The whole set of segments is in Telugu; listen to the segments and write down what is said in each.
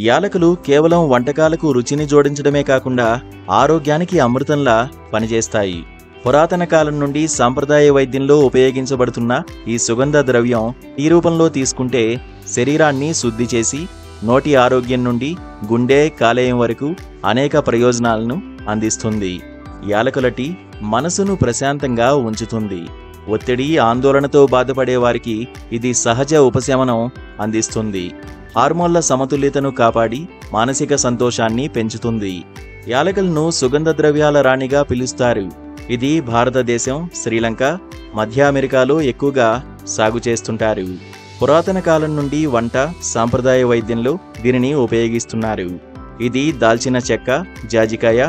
యాలకులు కేవలం వంటకాలకు రుచిని జోడించడమే కాకుండా ఆరోగ్యానికి అమృతంలా పనిచేస్తాయి. పురాతన కాలం నుండి సాంప్రదాయ వైద్యంలో ఉపయోగించబడుతున్న ఈ సుగంధ ద్రవ్యం టీ రూపంలో తీసుకుంటే శరీరాన్ని శుద్ధి చేసి నోటి ఆరోగ్యం నుండి గుండె, కాలేయం వరకు అనేక ప్రయోజనాలను అందిస్తుంది. యాలకుల టీ మనసును ప్రశాంతంగా ఉంచుతుంది. ఒత్తిడి, ఆందోళనతో బాధపడే వారికి ఇది సహజ ఉపశమనం అందిస్తుంది. హార్మోన్ల సమతుల్యతను కాపాడి మానసిక సంతోషాన్ని పెంచుతుంది. యాలకులను సుగంధ ద్రవ్యాల రాణిగా పిలుస్తారు. ఇది భారతదేశం, శ్రీలంక, మధ్య అమెరికాలో ఎక్కువగా సాగు చేస్తుంటారు. పురాతన కాలం నుండి వంట, సాంప్రదాయ వైద్యంలో దీనిని ఉపయోగిస్తున్నారు. ఇది దాల్చిన చెక్క, జాజికాయ,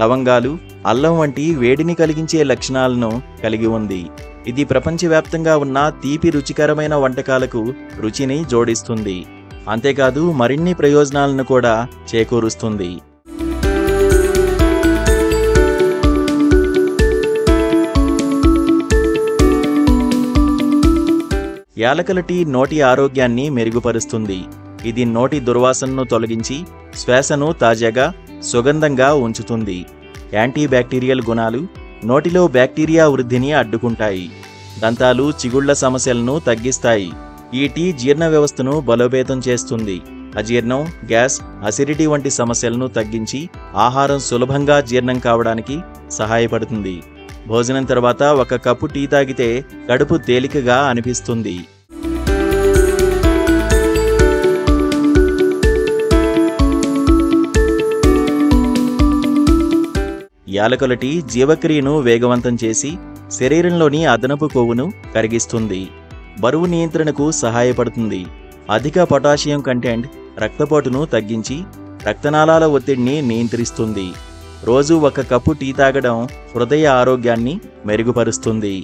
లవంగాలు, అల్లం వంటి వేడిని కలిగించే లక్షణాలను కలిగి ఉంది. ఇది ప్రపంచవ్యాప్తంగా ఉన్న తీపి రుచికరమైన వంటకాలకు రుచిని జోడిస్తుంది. అంతేకాదు మరిన్ని ప్రయోజనాలను కూడా చేకూరుస్తుంది. యాలకుల టీ నోటి ఆరోగ్యాన్ని మెరుగుపరుస్తుంది. ఇది నోటి దుర్వాసనను తొలగించి శ్వాసను తాజాగా, సుగంధంగా ఉంచుతుంది. యాంటీబ్యాక్టీరియల్ గుణాలు నోటిలో బ్యాక్టీరియా వృద్ధిని అడ్డుకుంటాయి. దంతాలు, చిగుళ్ల సమస్యలను తగ్గిస్తాయి. ఈ టీ జీర్ణ వ్యవస్థను బలోపేతం చేస్తుంది. అజీర్ణం, గ్యాస్, అసిడిటీ వంటి సమస్యలను తగ్గించి ఆహారం సులభంగా జీర్ణం కావడానికి సహాయపడుతుంది. భోజనం తర్వాత ఒక కప్పు టీ తాగితే కడుపు తేలికగా అనిపిస్తుంది. యాలకుల టీ జీవక్రియను వేగవంతం చేసి శరీరంలోని అదనపు కొవ్వును కరిగిస్తుంది. బరువు నియంత్రణకు సహాయపడుతుంది. అధిక పొటాషియం కంటెంట్ రక్తపోటును తగ్గించి రక్తనాళాల ఒత్తిడిని నియంత్రిస్తుంది. రోజు ఒక కప్పు టీ తాగడం హృదయ ఆరోగ్యాన్ని మెరుగుపరుస్తుంది.